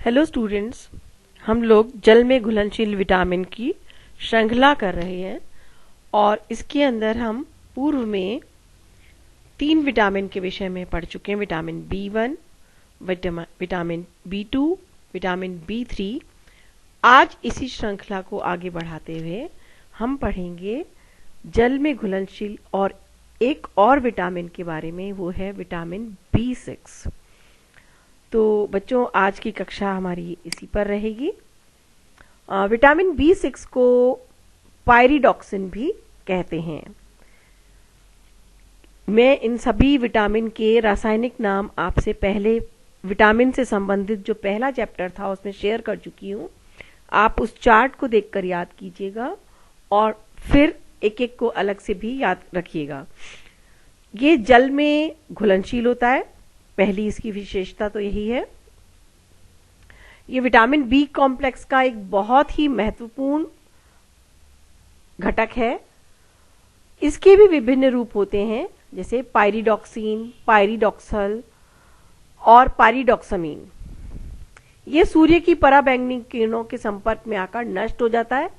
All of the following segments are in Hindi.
हेलो स्टूडेंट्स, हम लोग जल में घुलनशील विटामिन की श्रृंखला कर रहे हैं और इसके अंदर हम पूर्व में 3 विटामिन के विषय में पढ़ चुके हैं। Vitamin B1, vitamin B2, vitamin B3। आज इसी श्रृंखला को आगे बढ़ाते हुए हम पढ़ेंगे जल में घुलनशील और एक और विटामिन के बारे में, वो है विटामिन B6। तो बच्चों, आज की कक्षा हमारी इसी पर रहेगी। विटामिन B6 को पायरिडॉक्सिन भी कहते हैं। मैं इन सभी विटामिन के रासायनिक नाम आपसे पहले विटामिन से संबंधित जो पहला चैप्टर था उसमें शेयर कर चुकी हूँ। आप उस चार्ट को देखकर याद कीजिएगा और फिर एक एक को अलग से भी याद रखिएगा। ये जल में घुलनशील होता है, पहली इसकी विशेषता तो यही है। ये विटामिन बी कॉम्प्लेक्स का एक बहुत ही महत्वपूर्ण घटक है। इसके भी विभिन्न रूप होते हैं, जैसे पायरिडॉक्सिन, पायरिडॉक्सल और पायरिडॉक्सामीन। ये सूर्य की पराबैंगनी किरणों के संपर्क में आकर नष्ट हो जाता है,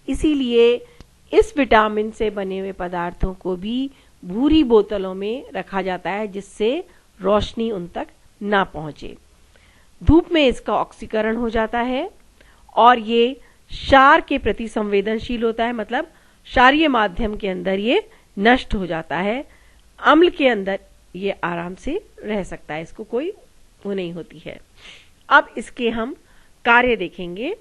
इसीलिए इस विटामिन से बने हुए पदार्थों को भी भूरी बोतलों में रखा जाता है, जिससे रोशनी उन तक ना पहुंचे। धूप में इसका ऑक्सीकरण हो जाता है और ये क्षार के प्रति संवेदनशील होता है, मतलब क्षारीय माध्यम के अंदर ये नष्ट हो जाता है। अम्ल के अंदर ये आराम से रह सकता है, इसको कोई वो नहीं होती है। अब इसके हम कार्य देखेंगे।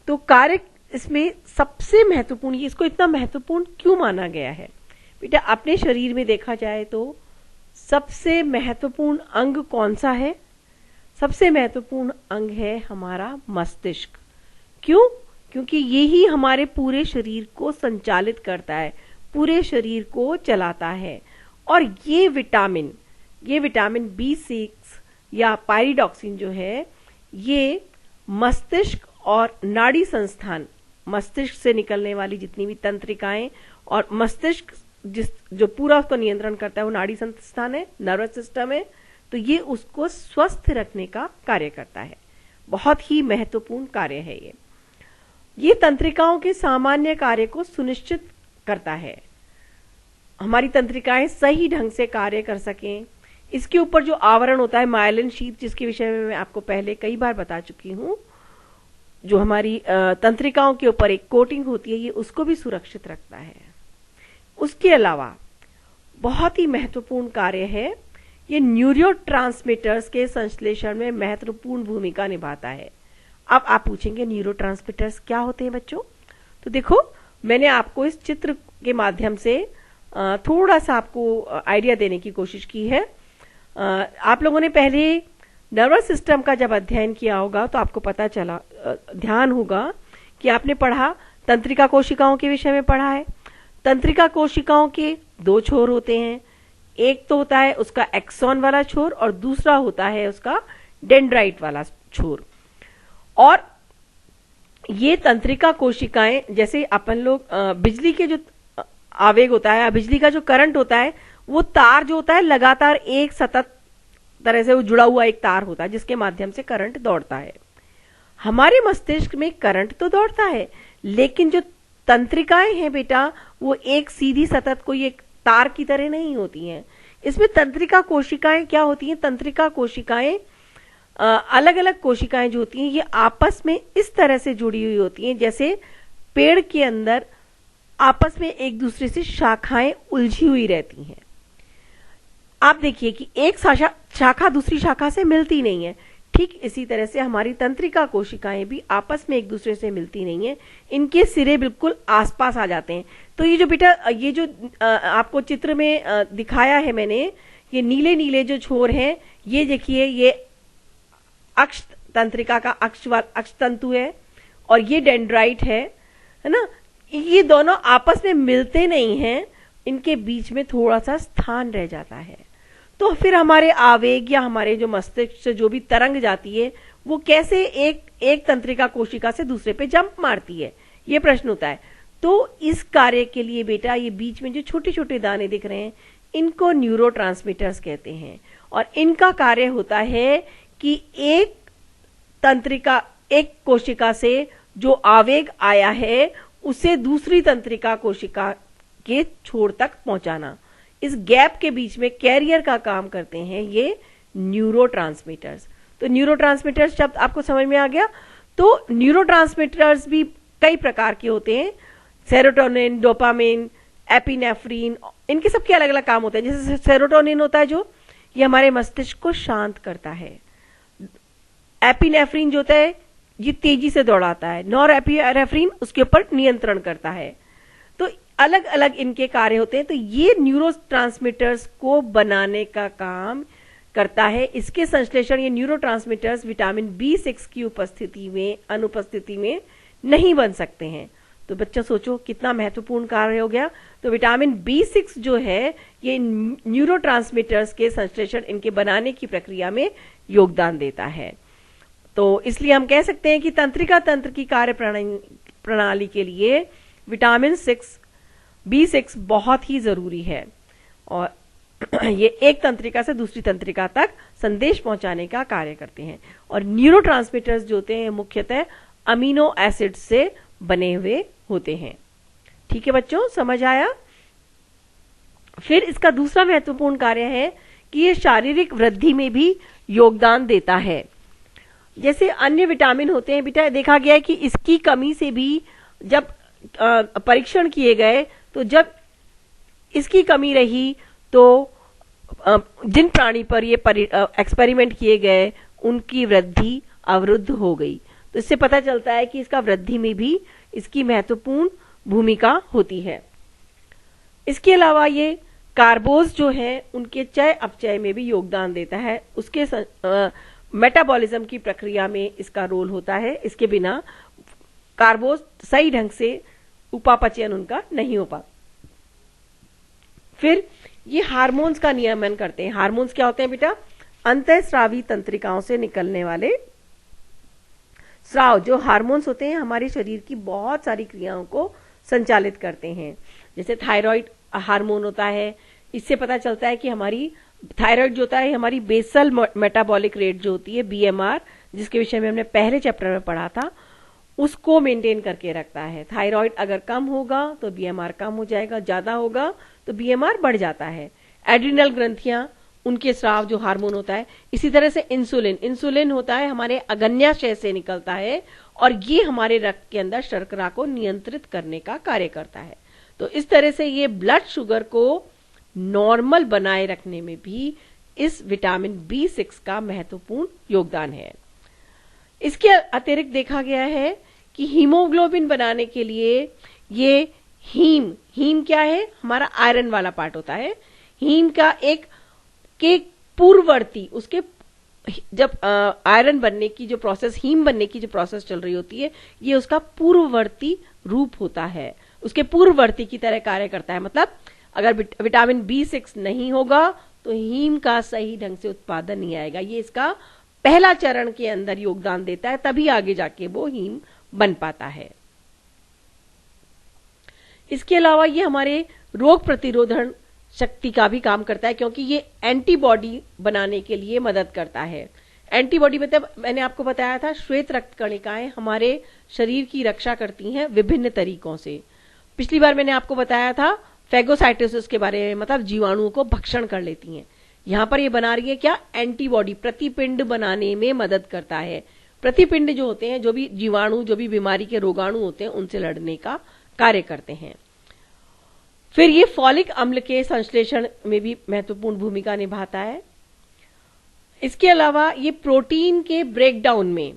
तो कार्य इसमें सबसे महत्वपूर्ण, इसको इतना महत्वपूर्ण क्यों माना गया है? बेटा, अपने शरीर में देखा जाए तो सबसे महत्वपूर्ण अंग कौन सा है? सबसे महत्वपूर्ण अंग है हमारा मस्तिष्क। क्यों? क्योंकि यही हमारे पूरे शरीर को संचालित करता है, पूरे शरीर को चलाता है। और ये विटामिन B6 या पायरिडॉक्सिन जो है, ये मस्तिष्क और नाड़ी संस्थान, मस्तिष्क से निकलने वाली जितनी भी तंत्रिकाएं और मस्तिष्क जो पूरा उसको नियंत्रण करता है वो नाड़ी संस्थान है, नर्वस सिस्टम है, तो ये उसको स्वस्थ रखने का कार्य करता है। बहुत ही महत्वपूर्ण कार्य है ये तंत्रिकाओं के सामान्य कार्य को सुनिश्चित करता है, हमारी तंत्रिकाएं सही ढंग से कार्य कर सकें। इसके ऊपर जो आवरण होता है मायलिन शीथ, जिसके विषय में मैं आपको पहले कई बार बता चुकी हूं, जो हमारी तंत्रिकाओं के ऊपर एक कोटिंग होती है, ये उसको भी सुरक्षित रखता है। उसके अलावा बहुत ही महत्वपूर्ण कार्य है, ये न्यूरोट्रांसमीटर्स के संश्लेषण में महत्वपूर्ण भूमिका निभाता है। अब आप पूछेंगे न्यूरोट्रांसमीटर्स क्या होते हैं बच्चों? तो देखो, मैंने आपको इस चित्र के माध्यम से थोड़ा सा आपको आइडिया देने की कोशिश की है। आप लोगों ने पहले नर्वस सिस्टम का जब अध्ययन किया होगा तो आपको पता चला, ध्यान होगा कि आपने पढ़ा, तंत्रिका कोशिकाओं के विषय में पढ़ा है। तंत्रिका कोशिकाओं के 2 छोर होते हैं, एक तो होता है उसका एक्सॉन वाला छोर और दूसरा होता है उसका डेंड्राइट वाला छोर। और ये तंत्रिका कोशिकाएं, जैसे अपन लोग बिजली के जो आवेग होता है, बिजली का जो करंट होता है, वो तार जो होता है लगातार एक सतत तरह से वो जुड़ा हुआ एक तार होता है जिसके माध्यम से करंट दौड़ता है। हमारे मस्तिष्क में करंट तो दौड़ता है, लेकिन जो तंत्रिकाएं हैं बेटा, वो एक सीधी सतत कोई एक तार की तरह नहीं होती हैं। इसमें तंत्रिका कोशिकाएं क्या होती हैं? तंत्रिका कोशिकाएं अलग अलग कोशिकाएं जो होती हैं, ये आपस में इस तरह से जुड़ी हुई होती हैं, जैसे पेड़ के अंदर आपस में एक दूसरे से शाखाएं उलझी हुई रहती हैं। आप देखिए कि एक शाखा दूसरी शाखा से मिलती नहीं है। ठीक इसी तरह से हमारी तंत्रिका कोशिकाएं भी आपस में एक दूसरे से मिलती नहीं है, इनके सिरे बिल्कुल आसपास आ जाते हैं। तो ये जो बेटा, ये जो आपको चित्र में दिखाया है मैंने, ये नीले नीले जो छोर हैं, ये देखिए, ये अक्ष तंत्रिका का अक्ष तंतु है और ये डेंड्राइट है ना। ये दोनों आपस में मिलते नहीं हैं, इनके बीच में थोड़ा सा स्थान रह जाता है। तो फिर हमारे आवेग या हमारे जो मस्तिष्क से जो भी तरंग जाती है, वो कैसे एक तंत्रिका कोशिका से दूसरे पे जंप मारती है, ये प्रश्न होता है। तो इस कार्य के लिए बेटा, ये बीच में जो छोटे छोटे दाने दिख रहे हैं, इनको न्यूरोट्रांसमीटर्स कहते हैं। और इनका कार्य होता है कि एक तंत्रिका, एक कोशिका से जो आवेग आया है उसे दूसरी तंत्रिका कोशिका के छोर तक पहुंचाना, इस गैप के बीच में कैरियर का काम करते हैं ये न्यूरोट्रांसमीटर्स। तो न्यूरोट्रांसमीटर्स शब्द आपको समझ में आ गया। तो न्यूरोट्रांसमीटर्स भी कई प्रकार के होते हैं, सेरोटोनिन, डोपामिन, एपिनेफ्रिन, इनके सबके अलग अलग काम होते हैं। जैसे सेरोटोनिन होता है जो, ये हमारे मस्तिष्क को शांत करता है। एपिनेफ्रिन जो होता है ये तेजी से दौड़ाता है। नॉर एपिनेफ्रिन उसके ऊपर नियंत्रण करता है। तो अलग अलग इनके कार्य होते हैं। तो ये न्यूरोट्रांसमीटर्स को बनाने का काम करता है। इसके संश्लेषण ये न्यूरोट्रांसमीटर्स विटामिन B6 की अनुपस्थिति में नहीं बन सकते हैं। तो बच्चा सोचो कितना महत्वपूर्ण कार्य हो गया। तो विटामिन B6 जो है ये न्यूरोट्रांसमीटर्स के संश्लेषण, इनके बनाने की प्रक्रिया में योगदान देता है। तो इसलिए हम कह सकते हैं कि तंत्रिका तंत्र की कार्य प्रणाली के लिए विटामिन B6 बहुत ही जरूरी है और ये एक तंत्रिका से दूसरी तंत्रिका तक संदेश पहुंचाने का कार्य करते हैं। और न्यूरोट्रांसमीटर्स जो होते हैं मुख्यतः अमीनो एसिड से बने हुए होते हैं। ठीक है बच्चों, समझ आया। फिर इसका दूसरा महत्वपूर्ण कार्य है कि ये शारीरिक वृद्धि में भी योगदान देता है। जैसे अन्य विटामिन होते हैं बेटा, देखा गया है कि इसकी कमी से भी जब परीक्षण किए गए तो जब इसकी कमी रही तो जिन प्राणी पर ये एक्सपेरिमेंट किए गए उनकी वृद्धि अवरुद्ध हो गई। तो इससे पता चलता है कि इसका वृद्धि में भी इसकी महत्वपूर्ण भूमिका होती है। इसके अलावा ये कार्बोज जो है उनके चय अपचय में भी योगदान देता है। उसके मेटाबॉलिज्म की प्रक्रिया में इसका रोल होता है। इसके बिना कार्बोज सही ढंग से उपापचयन उनका नहीं हो पाता। फिर ये हार्मोन्स का नियमन करते हैं। हार्मोन्स क्या होते हैं बेटा? अंतःस्रावी तंत्रिकाओं से निकलने वाले स्राव, जो हार्मोन्स होते हैं हमारे शरीर की बहुत सारी क्रियाओं को संचालित करते हैं। जैसे थायराइड हार्मोन होता है, इससे पता चलता है कि हमारी थायराइड जो होता है हमारी बेसल मेटाबॉलिक रेट जो होती है BMR, जिसके विषय में हमने पहले चैप्टर में पढ़ा था, उसको मेंटेन करके रखता है। थायराइड अगर कम होगा तो BMR कम हो जाएगा, ज्यादा होगा तो BMR बढ़ जाता है। एड्रिनल ग्रंथियां, उनके स्राव जो हार्मोन होता है। इसी तरह से इंसुलिन होता है हमारे अग्न्याशय से निकलता है और ये हमारे रक्त के अंदर शर्करा को नियंत्रित करने का कार्य करता है। तो इस तरह से ये ब्लड शुगर को नॉर्मल बनाए रखने में भी इस विटामिन B6 का महत्वपूर्ण योगदान है। इसके अतिरिक्त देखा गया है कि हीमोग्लोबिन बनाने के लिए ये हीम क्या है? हमारा आयरन वाला पार्ट होता है। हीम का एक के पूर्ववर्ती, उसके जब आयरन बनने की जो प्रोसेस, हीम बनने की जो प्रोसेस चल रही होती है, ये उसका पूर्ववर्ती रूप होता है, उसके पूर्ववर्ती की तरह कार्य करता है। मतलब अगर विटामिन B6 नहीं होगा तो हीम का सही ढंग से उत्पादन नहीं आएगा। ये इसका पहला चरण के अंदर योगदान देता है, तभी आगे जाके वो हीम बन पाता है। इसके अलावा ये हमारे रोग प्रतिरोधन शक्ति का भी काम करता है, क्योंकि ये एंटीबॉडी बनाने के लिए मदद करता है। एंटीबॉडी मतलब मैंने आपको बताया था, श्वेत रक्त कणिकाएं हमारे शरीर की रक्षा करती हैं विभिन्न तरीकों से। पिछली बार मैंने आपको बताया था फैगोसाइटोसिस के बारे में, मतलब जीवाणुओं को भक्षण कर लेती हैं। यहां पर ये बना रही है क्या? एंटीबॉडी, प्रतिपिंड बनाने में मदद करता है। प्रतिपिंड जो होते हैं, जो भी जीवाणु, जो भी बीमारी के रोगाणु होते हैं, उनसे लड़ने का कार्य करते हैं। फिर ये फॉलिक अम्ल के संश्लेषण में भी महत्वपूर्ण भूमिका निभाता है। इसके अलावा ये प्रोटीन के ब्रेकडाउन में,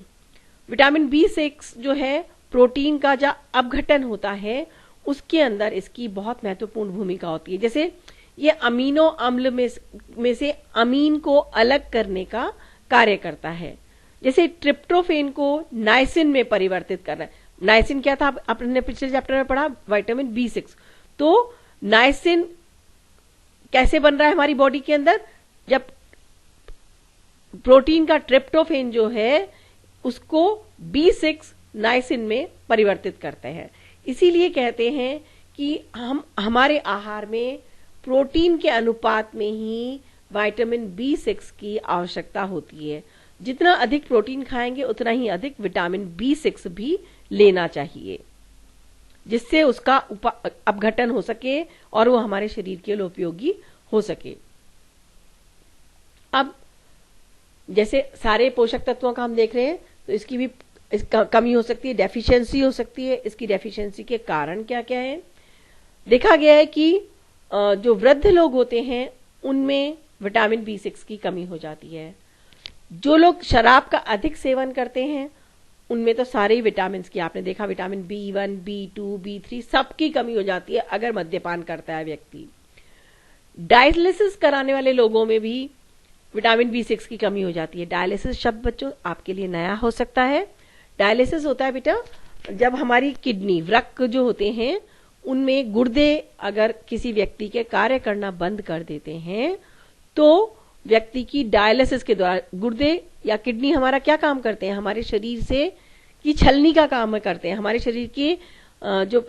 विटामिन B6 जो है प्रोटीन का जो अपघटन होता है उसके अंदर इसकी बहुत महत्वपूर्ण भूमिका होती है। जैसे ये अमीनो अम्ल में से अमीन को अलग करने का कार्य करता है। जैसे ट्रिप्टोफेन को नाइसिन में परिवर्तित कर रहा है। नाइसिन क्या था? आपने पिछले चैप्टर में पढ़ा, विटामिन B6। तो नाइसिन कैसे बन रहा है हमारी बॉडी के अंदर? जब प्रोटीन का ट्रिप्टोफेन जो है उसको B6 नाइसिन में परिवर्तित करते हैं। इसीलिए कहते हैं कि हम हमारे आहार में प्रोटीन के अनुपात में ही विटामिन B6 की आवश्यकता होती है। जितना अधिक प्रोटीन खाएंगे उतना ही अधिक विटामिन B6 भी लेना चाहिए, जिससे उसका अपघटन हो सके और वो हमारे शरीर के लिए उपयोगी हो सके। अब जैसे सारे पोषक तत्वों का हम देख रहे हैं, तो इसकी भी कमी हो सकती है, डेफिशिएंसी हो सकती है। इसकी डेफिशिएंसी के कारण क्या क्या है? देखा गया है कि जो वृद्ध लोग होते हैं उनमें विटामिन B6 की कमी हो जाती है। जो लोग शराब का अधिक सेवन करते हैं उनमें तो सारे ही विटामिन की, आपने देखा विटामिन B1, B2, B3 सबकी कमी हो जाती है अगर मद्यपान करता है व्यक्ति। डायलिसिस कराने वाले लोगों में भी विटामिन B6 की कमी हो जाती है। डायलिसिस शब्द बच्चों आपके लिए नया हो सकता है। डायलिसिस होता है बेटा जब हमारी किडनी, वृक्क जो होते हैं उनमें गुर्दे अगर किसी व्यक्ति के कार्य करना बंद कर देते हैं तो व्यक्ति की डायलिसिस के द्वारा, गुर्दे या किडनी हमारा क्या काम करते हैं? हमारे शरीर से की छलनी का काम करते हैं। हमारे शरीर के जो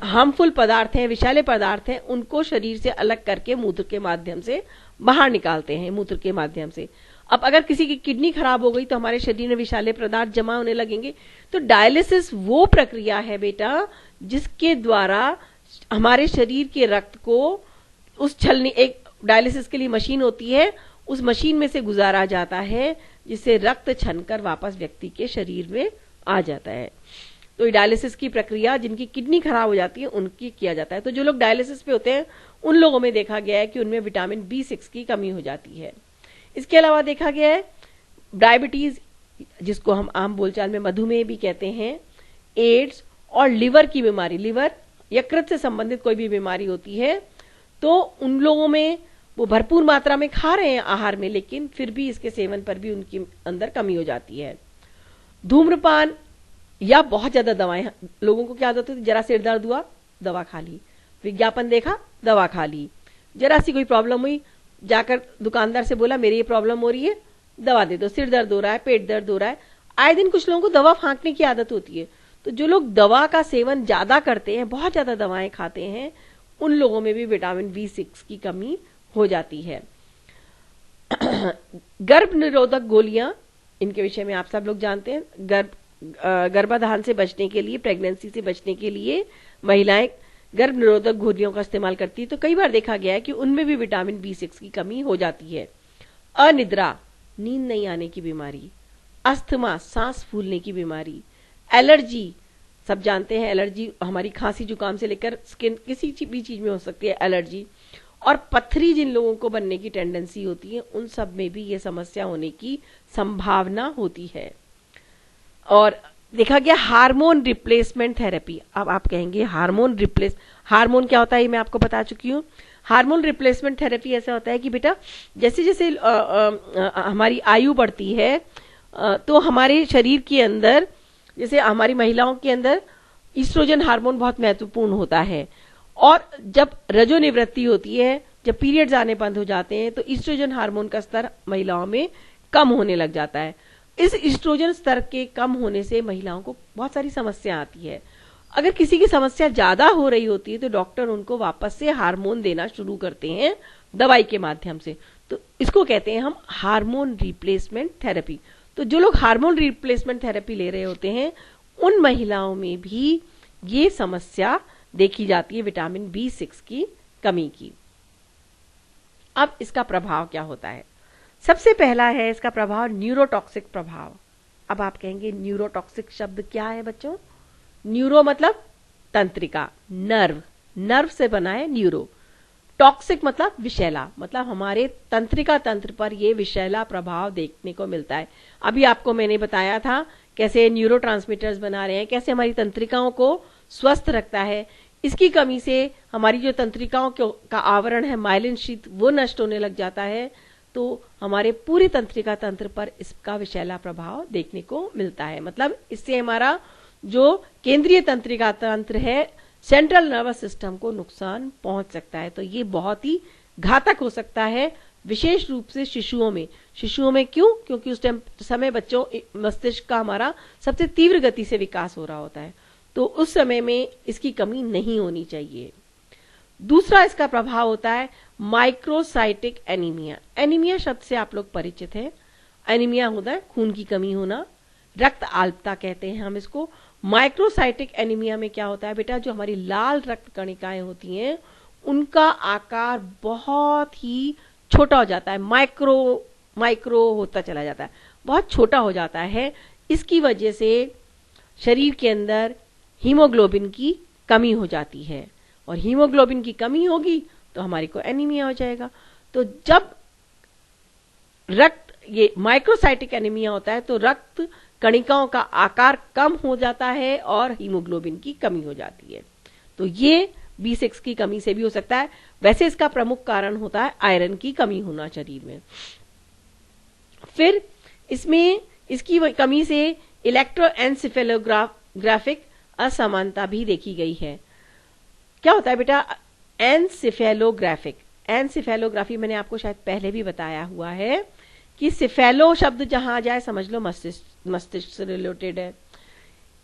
हार्मफुल पदार्थ हैं, विषैले पदार्थ हैं, उनको शरीर से अलग करके मूत्र के माध्यम से बाहर निकालते हैं, मूत्र के माध्यम से। अब अगर किसी की किडनी खराब हो गई तो हमारे शरीर में विषैले पदार्थ जमा होने लगेंगे। तो डायलिसिस वो प्रक्रिया है बेटा जिसके द्वारा हमारे शरीर के रक्त को उस छलनी, एक डायलिसिस के लिए मशीन होती है, उस मशीन में से गुजारा जाता है जिससे रक्त छनकर वापस व्यक्ति के शरीर में आ जाता है। तो डायलिसिस की प्रक्रिया जिनकी किडनी खराब हो जाती है उनकी किया जाता है। तो जो लोग डायलिसिस पे होते हैं उन लोगों में देखा गया है कि उनमें विटामिन B6 की कमी हो जाती है। इसके अलावा देखा गया है डायबिटीज, जिसको हम आम बोलचाल में मधुमेह भी कहते हैं, एड्स और लिवर की बीमारी, लिवर यकृत से संबंधित कोई भी बीमारी होती है तो उन लोगों में वो भरपूर मात्रा में खा रहे हैं आहार में, लेकिन फिर भी इसके सेवन पर भी उनकी अंदर कमी हो जाती है। धूम्रपान या बहुत ज्यादा दवाएं, लोगों को क्या आदत होती है, जरा सिर दर्द हुआ दवा खा ली, विज्ञापन देखा दवा खा ली, जरा सी कोई प्रॉब्लम हुई जाकर दुकानदार से बोला मेरी ये प्रॉब्लम हो रही है दवा दे दो, सिर दर्द हो रहा है, पेट दर्द हो रहा है। आए दिन कुछ लोगों को दवा फांकने की आदत होती है। तो जो लोग दवा का सेवन ज्यादा करते हैं, बहुत ज्यादा दवाएं खाते हैं, उन लोगों में भी विटामिन B6 की कमी हो जाती है। गर्भ निरोधक गोलियां, इनके विषय में आप सब लोग जानते हैं। गर्भाधान से बचने के लिए, प्रेगनेंसी से बचने के लिए महिलाएं गर्भ निरोधक गोलियों का इस्तेमाल करती है। तो कई बार देखा गया है कि उनमें भी विटामिन B6 की कमी हो जाती है। अनिद्रा, नींद नहीं आने की बीमारी, अस्थमा, सांस फूलने की बीमारी, एलर्जी, सब जानते हैं एलर्जी हमारी खांसी जुकाम से लेकर स्किन किसी भी चीज में हो सकती है एलर्जी, और पथरी जिन लोगों को बनने की टेंडेंसी होती है उन सब में भी ये समस्या होने की संभावना होती है। और देखा गया हार्मोन रिप्लेसमेंट थेरेपी। अब आप कहेंगे हार्मोन क्या होता है, ये मैं आपको बता चुकी हूँ। हार्मोन रिप्लेसमेंट थेरेपी ऐसा होता है कि बेटा जैसे जैसे हमारी आयु बढ़ती है तो हमारे शरीर के अंदर, जैसे हमारी महिलाओं के अंदर ईस्ट्रोजन हार्मोन बहुत महत्वपूर्ण होता है, और जब रजोनिवृत्ति होती है, जब पीरियड्स आने बंद हो जाते हैं तो ईस्ट्रोजन हार्मोन का स्तर महिलाओं में कम होने लग जाता है। इस ईस्ट्रोजन स्तर के कम होने से महिलाओं को बहुत सारी समस्या आती है। अगर किसी की समस्या ज्यादा हो रही होती है तो डॉक्टर उनको वापस से हार्मोन देना शुरू करते हैं दवाई के माध्यम से। तो इसको कहते हैं हम हार्मोन रिप्लेसमेंट थेरेपी। तो जो लोग हार्मोन रिप्लेसमेंट थेरेपी ले रहे होते हैं उन महिलाओं में भी ये समस्या देखी जाती है विटामिन B6 की कमी की। अब इसका प्रभाव क्या होता है? सबसे पहला है इसका प्रभाव न्यूरोटॉक्सिक प्रभाव। अब आप कहेंगे न्यूरोटॉक्सिक शब्द क्या है बच्चों? न्यूरो मतलब तंत्रिका, नर्व से बना है न्यूरो। टॉक्सिक मतलब विषैला, मतलब हमारे तंत्रिका तंत्र पर यह विषैला प्रभाव देखने को मिलता है। अभी आपको मैंने बताया था कैसे न्यूरोट्रांसमीटर्स बना रहे हैं, कैसे हमारी तंत्रिकाओं को स्वस्थ रखता है। इसकी कमी से हमारी जो तंत्रिकाओं का आवरण है माइलिन शीथ वो नष्ट होने लग जाता है, तो हमारे पूरे तंत्रिका तंत्र पर इसका विषैला प्रभाव देखने को मिलता है। मतलब इससे हमारा जो केंद्रीय तंत्रिका तंत्र है, सेंट्रल नर्वस सिस्टम को नुकसान पहुंच सकता है। तो ये बहुत ही घातक हो सकता है, विशेष रूप से शिशुओं में। क्यों? क्योंकि उस समय बच्चों मस्तिष्क का हमारा सबसे तीव्र गति से विकास हो रहा होता है, तो उस समय में इसकी कमी नहीं होनी चाहिए। दूसरा इसका प्रभाव होता है माइक्रोसाइटिक एनीमिया। एनीमिया शब्द से आप लोग परिचित हैं। एनीमिया होता है खून की कमी होना, रक्त अल्पता कहते हैं हम इसको। माइक्रोसाइटिक एनीमिया में क्या होता है बेटा, जो हमारी लाल रक्त कणिकाएं होती हैं उनका आकार बहुत ही छोटा हो जाता है, माइक्रो होता चला जाता है, बहुत छोटा हो जाता है। इसकी वजह से शरीर के अंदर हीमोग्लोबिन की कमी हो जाती है, और हीमोग्लोबिन की कमी होगी तो हमारे को एनीमिया हो जाएगा। तो जब रक्त ये माइक्रोसाइटिक एनीमिया होता है तो रक्त कणिकाओं का आकार कम हो जाता है और हीमोग्लोबिन की कमी हो जाती है। तो ये B6 की कमी से भी हो सकता है। वैसे इसका प्रमुख कारण होता है आयरन की कमी होना शरीर में। फिर इसमें इसकी कमी से इलेक्ट्रोएन्सेफेलोग्राफिक असमानता भी देखी गई है। क्या होता है बेटा एनसेफेलोग्राफी मैंने आपको शायद पहले भी बताया हुआ है कि सिफेलो शब्द जहां जाए समझ लो मस्तिष्क से रिलेटेड है।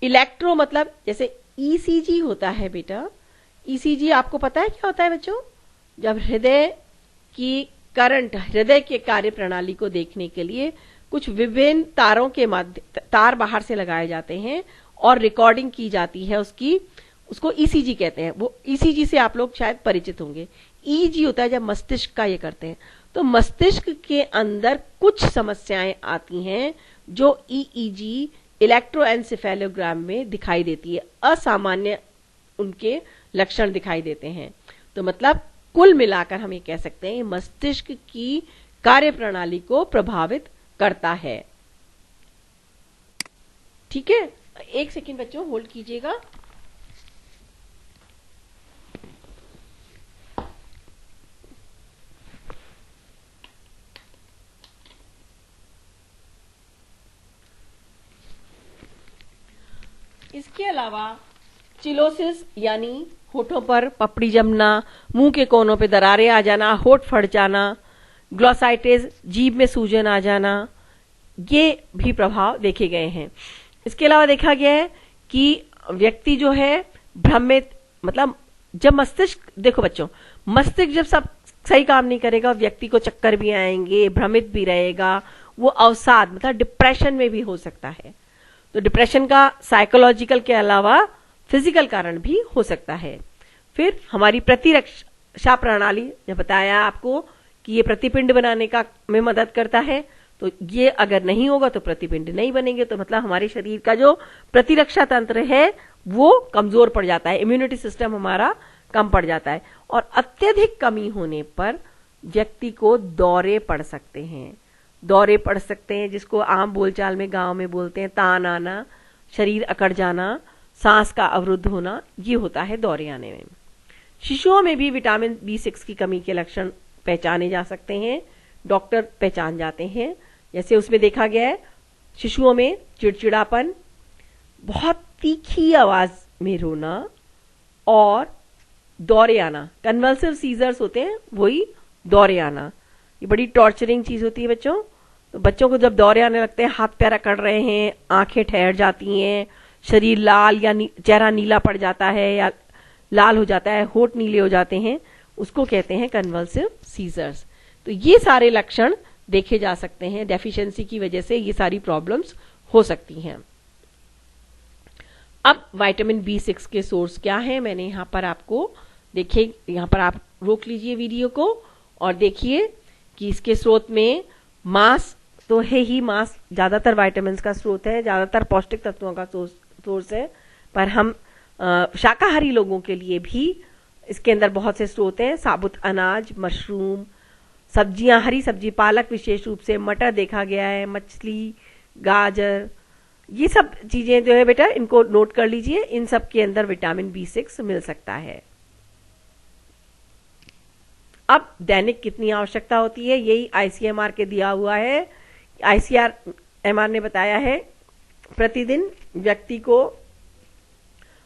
इलेक्ट्रो मतलब जैसे ईसीजी होता है बेटा, ईसीजी आपको पता है क्या होता है बच्चों, जब हृदय की करंट, हृदय के कार्य प्रणाली को देखने के लिए कुछ विभिन्न तारों के तार बाहर से लगाए जाते हैं और रिकॉर्डिंग की जाती है उसकी, उसको ईसीजी कहते हैं। वो ईसीजी से आप लोग शायद परिचित होंगे। ईजी होता है जब मस्तिष्क का ये करते हैं, तो मस्तिष्क के अंदर कुछ समस्याएं आती हैं जो ईईजी इलेक्ट्रोएन्सेफेलोग्राम में दिखाई देती है, असामान्य उनके लक्षण दिखाई देते हैं। तो मतलब कुल मिलाकर हम ये कह सकते हैं मस्तिष्क की कार्यप्रणाली को प्रभावित करता है। ठीक है, एक सेकंड बच्चों होल्ड कीजिएगा। इसके अलावा चिलोसिस यानी होठों पर पपड़ी जमना, मुंह के कोनों पे दरारें आ जाना, होठ फट जाना, ग्लोसाइटिस जीभ में सूजन आ जाना, ये भी प्रभाव देखे गए हैं। इसके अलावा देखा गया है कि व्यक्ति जो है भ्रमित, मतलब जब मस्तिष्क, देखो बच्चों मस्तिष्क जब सब सही काम नहीं करेगा व्यक्ति को चक्कर भी आएंगे, भ्रमित भी रहेगा, वो अवसाद मतलब डिप्रेशन में भी हो सकता है। तो डिप्रेशन का साइकोलॉजिकल के अलावा फिजिकल कारण भी हो सकता है। फिर हमारी प्रतिरक्षा प्रणाली, जब बताया आपको कि ये प्रतिपिंड बनाने का में मदद करता है, तो ये अगर नहीं होगा तो प्रतिपिंड नहीं बनेंगे, तो मतलब हमारे शरीर का जो प्रतिरक्षा तंत्र है वो कमजोर पड़ जाता है, इम्यूनिटी सिस्टम हमारा कम पड़ जाता है। और अत्यधिक कमी होने पर व्यक्ति को दौरे पड़ सकते हैं, दौरे पड़ सकते हैं जिसको आम बोलचाल में गांव में बोलते हैं तान आना, शरीर अकड़ जाना, सांस का अवरुद्ध होना, ये होता है दौरे आने में। शिशुओं में भी विटामिन B6 की कमी के लक्षण पहचाने जा सकते हैं, डॉक्टर पहचान जाते हैं। जैसे उसमें देखा गया है शिशुओं में चिड़चिड़ापन, बहुत तीखी आवाज में रोना और दौरे आना, कन्वल्सिव सीजर्स होते हैं वही दौरे आना। ये बड़ी टॉर्चरिंग चीज होती है बच्चों। तो बच्चों को जब दौरे आने लगते हैं, हाथ पैर अकड़ रहे हैं, आंखें ठहर जाती हैं, शरीर लाल या चेहरा नीला पड़ जाता है या लाल हो जाता है, होठ नीले हो जाते हैं, उसको कहते हैं कन्वल्सिव सीजर्स। तो ये सारे लक्षण देखे जा सकते हैं, डेफिशिएंसी की वजह से ये सारी प्रॉब्लम्स हो सकती हैं। अब विटामिन B6 के सोर्स क्या है, मैंने यहाँ पर आपको देखिए, यहाँ पर आप रोक लीजिए वीडियो को और देखिए कि इसके स्रोत में मांस तो है ही, मांस ज्यादातर विटामिन का स्रोत है, ज्यादातर पौष्टिक तत्वों का सोर्स है, पर हम शाकाहारी लोगों के लिए भी इसके अंदर बहुत से स्रोत हैं। साबुत अनाज, मशरूम, सब्जियां, हरी सब्जी, पालक विशेष रूप से, मटर देखा गया है, मछली, गाजर, ये सब चीजें जो है बेटा इनको नोट कर लीजिए, इन सब के अंदर विटामिन B6 मिल सकता है। अब दैनिक कितनी आवश्यकता होती है, यही ICMR के दिया हुआ है। ICMR ने बताया है प्रतिदिन व्यक्ति को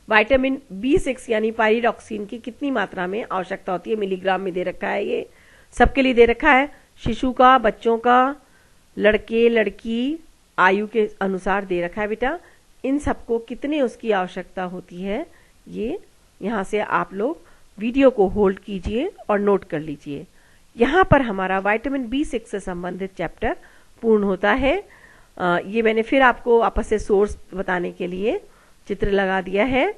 विटामिन B6 यानी पायरिडॉक्सिन की कितनी मात्रा में आवश्यकता होती है, मिलीग्राम में दे रखा है, ये सबके लिए दे रखा है, शिशु का, बच्चों का, लड़के लड़की आयु के अनुसार दे रखा है बेटा। इन सबको कितने उसकी आवश्यकता होती है, ये यहां से आप लोग वीडियो को होल्ड कीजिए और नोट कर लीजिए। यहाँ पर हमारा विटामिन B6 से संबंधित चैप्टर पूर्ण होता है। ये मैंने फिर आपको वापस से सोर्स बताने के लिए चित्र लगा दिया है।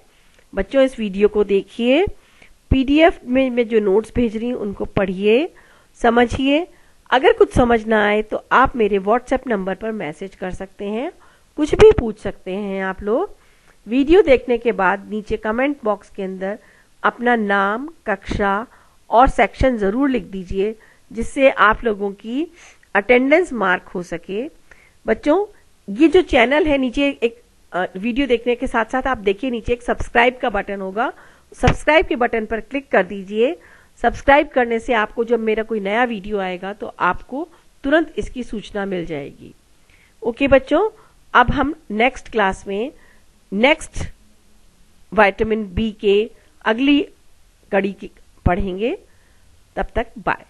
बच्चों इस वीडियो को देखिए, पीडीएफ में मैं जो नोट्स भेज रही हूँ उनको पढ़िए, समझिए। अगर कुछ समझ ना आए तो आप मेरे व्हाट्सएप नंबर पर मैसेज कर सकते हैं, कुछ भी पूछ सकते हैं आप लोग। वीडियो देखने के बाद नीचे कमेंट बॉक्स के अंदर अपना नाम, कक्षा और सेक्शन जरूर लिख दीजिए, जिससे आप लोगों की अटेंडेंस मार्क हो सके। बच्चों ये जो चैनल है, नीचे एक वीडियो देखने के साथ साथ आप देखिए नीचे एक सब्सक्राइब का बटन होगा, सब्सक्राइब के बटन पर क्लिक कर दीजिए। सब्सक्राइब करने से आपको जब मेरा कोई नया वीडियो आएगा तो आपको तुरंत इसकी सूचना मिल जाएगी। ओके बच्चों, अब हम नेक्स्ट क्लास में नेक्स्ट विटामिन बी के अगली कड़ी की पढ़ेंगे। तब तक बाय।